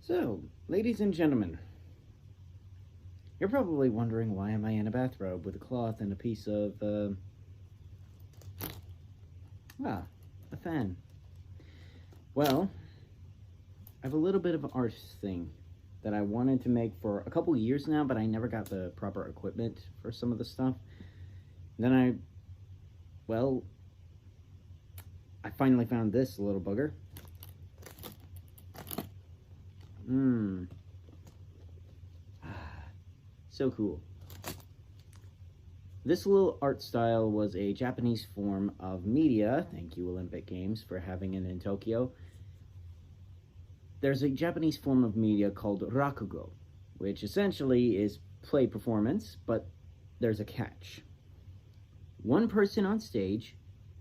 So, ladies and gentlemen, you're probably wondering why am I in a bathrobe with a cloth and a piece of, a fan. Well, I have a little bit of an art thing that I wanted to make for a couple years now, but I never got the proper equipment for some of the stuff. Then I finally found this little bugger. So cool. This little art style was a Japanese form of media. Thank you, Olympic Games, for having it in Tokyo. There's a Japanese form of media called Rakugo, which essentially is play performance, but there's a catch. One person on stage,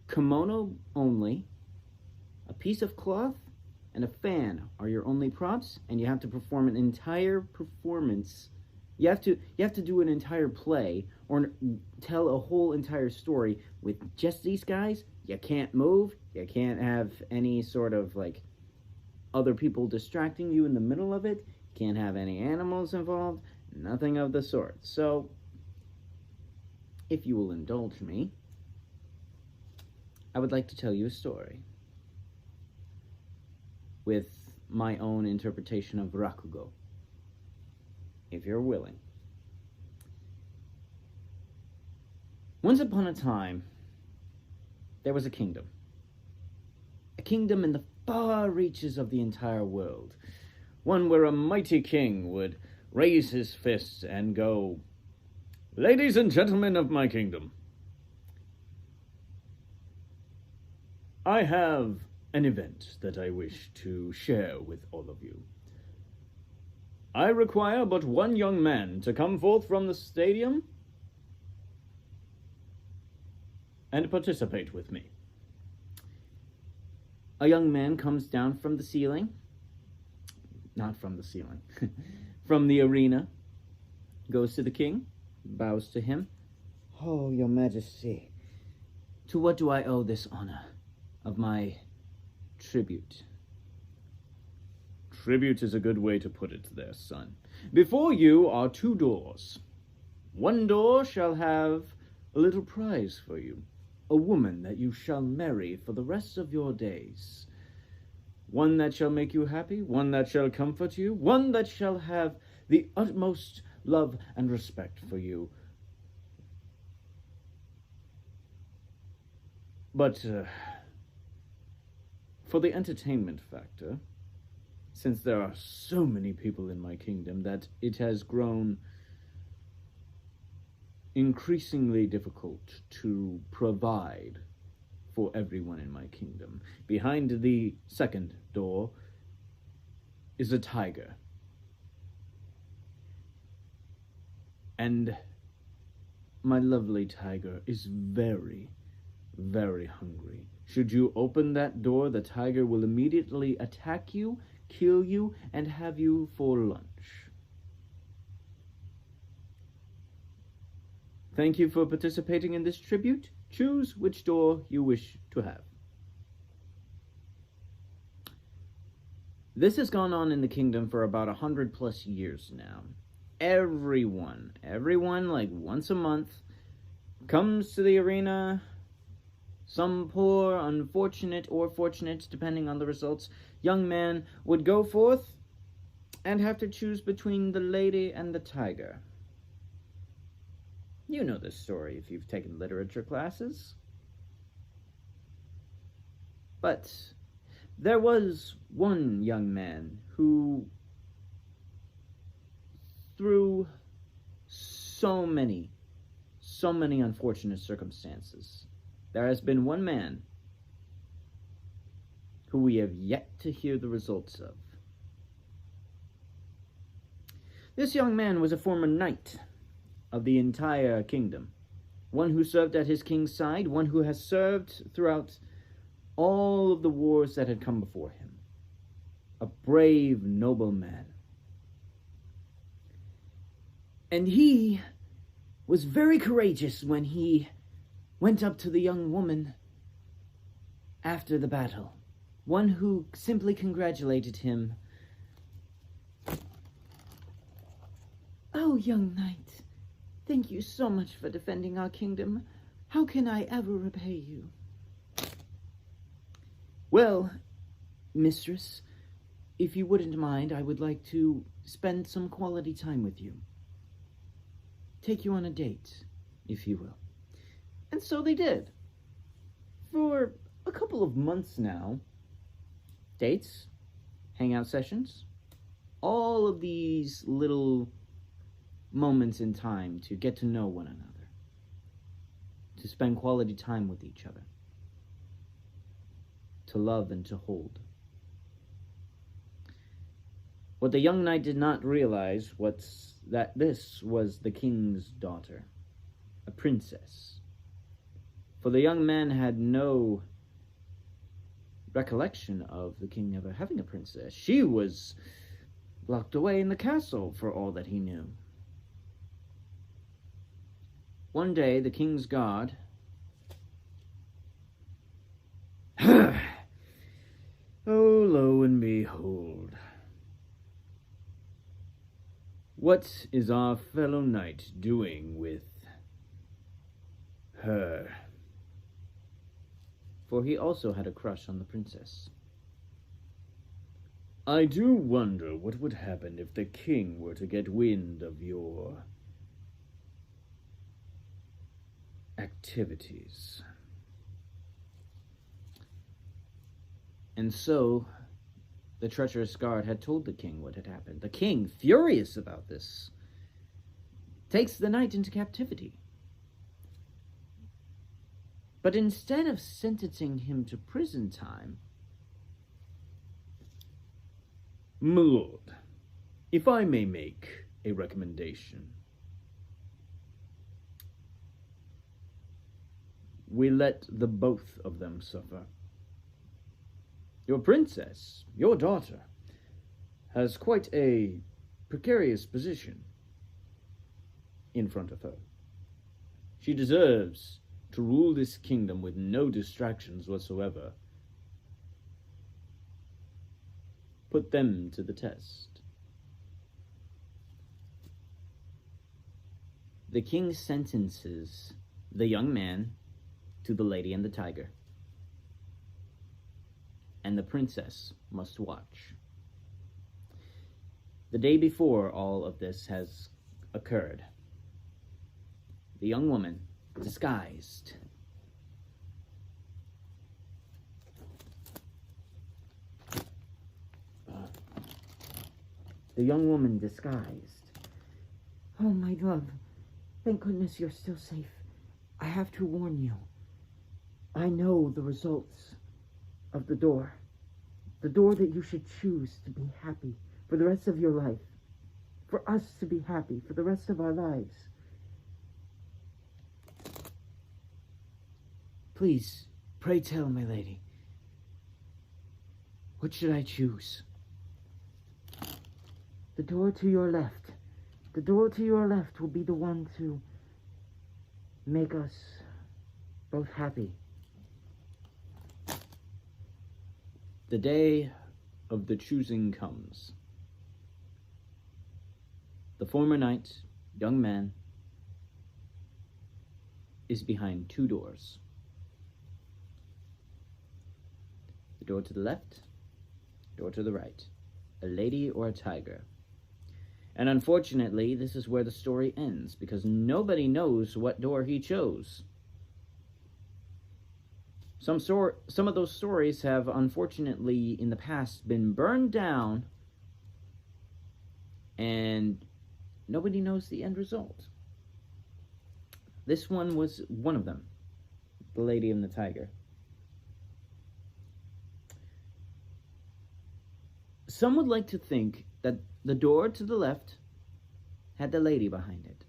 kimono only, a piece of cloth, and a fan are your only props, and you have to perform an entire performance. You have to do an entire play or tell a whole entire story with just these guys. You can't move. You can't have any sort of other people distracting you in the middle of it. You can't have any animals involved. Nothing of the sort. So, if you will indulge me, I would like to tell you a story with my own interpretation of Rakugo, if you're willing. Once upon a time, there was a kingdom in the far reaches of the entire world, one where a mighty king would raise his fist and go, "Ladies and gentlemen of my kingdom, I have an event that I wish to share with all of you. I require but one young man to come forth from the stadium and participate with me." A young man comes down from the ceiling. Not from the ceiling. From the arena. Goes to the king. Bows to him. "Oh, your majesty, to what do I owe this honor of my tribute?" "Tribute is a good way to put it there, son. Before you are two doors. One door shall have a little prize for you, a woman that you shall marry for the rest of your days. One that shall make you happy, one that shall comfort you, one that shall have the utmost love and respect for you. But for the entertainment factor, since there are so many people in my kingdom that it has grown increasingly difficult to provide for everyone in my kingdom. Behind the second door is a tiger. And my lovely tiger is very, very hungry. Should you open that door, the tiger will immediately attack you, kill you, and have you for lunch. Thank you for participating in this tribute. Choose which door you wish to have." This has gone on in the kingdom for about 100+ years now. Everyone, once a month, comes to the arena. Some poor, unfortunate, or fortunate, depending on the results, young man would go forth and have to choose between the lady and the tiger. You know this story if you've taken literature classes. But there was one young man who, through so many unfortunate circumstances, there has been one man who we have yet to hear the results of. This young man was a former knight of the entire kingdom, one who served at his king's side, one who has served throughout all of the wars that had come before him. A brave, noble man. And he was very courageous when he went up to the young woman after the battle, one who simply congratulated him Oh, young knight, thank you so much for defending our kingdom. How can I ever repay you? Well, mistress, if you wouldn't mind, I would like to spend some quality time with you. Take you on a date, if you will. And so they did. For a couple of months now, dates, hangout sessions, all of these little moments in time to get to know one another, to spend quality time with each other, to love and to hold. What the young knight did not realize was that this was the king's daughter, a princess. For the young man had no recollection of the king ever having a princess. She was locked away in the castle for all that he knew. One day, the king's guard oh, lo and behold, what is our fellow knight doing with her? For he also had a crush on the princess. I do wonder what would happen if the king were to get wind of your activities. And so, the treacherous guard had told the king what had happened. The king, furious about this, takes the knight into captivity. But instead of sentencing him to prison time, my lord, if I may make a recommendation, we let the both of them suffer. Your princess, your daughter, has quite a precarious position in front of her. She deserves to rule this kingdom with no distractions whatsoever. Put them to the test. The king sentences the young man to the Lady and the Tiger, and the princess must watch. The day before all of this has occurred, the young woman, disguised, Oh, my love, thank goodness you're still safe. I have to warn you. I know the results of the door that you should choose to be happy for the rest of your life, for us to be happy for the rest of our lives. Please, pray tell, my lady, what should I choose? The door to your left. The door to your left will be the one to make us both happy. The day of the choosing comes. The former knight, young man, is behind two doors. The door to the left, door to the right, a lady or a tiger. And unfortunately, this is where the story ends, because nobody knows what door he chose. Some of those stories have, unfortunately, in the past been burned down, and nobody knows the end result. This one was one of them, the Lady and the Tiger. Some would like to think that the door to the left had the lady behind it.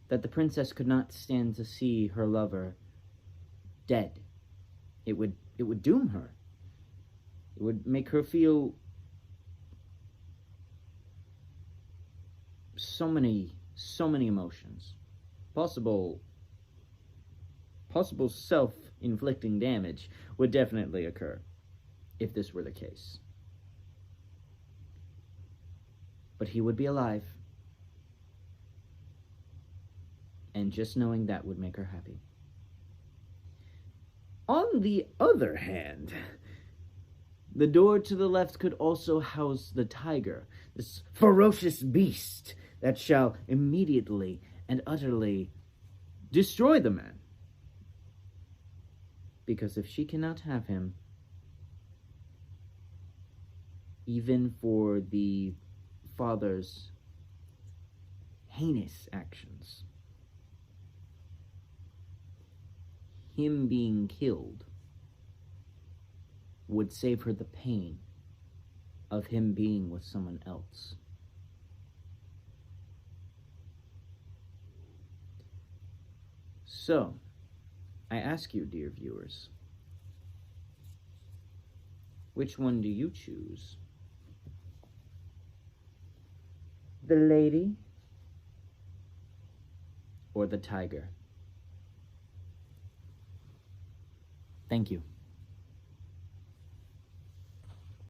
That the princess could not stand to see her lover dead. It would doom her. It would make her feel so many emotions. Possible self-inflicting damage would definitely occur if this were the case. but he would be alive. And just knowing that would make her happy. On the other hand, the door to the left could also house the tiger, this ferocious beast that shall immediately and utterly destroy the man. Because if she cannot have him, even for the father's heinous actions, him being killed would save her the pain of him being with someone else. So, I ask you, dear viewers, which one do you choose? The lady or the tiger? Thank you.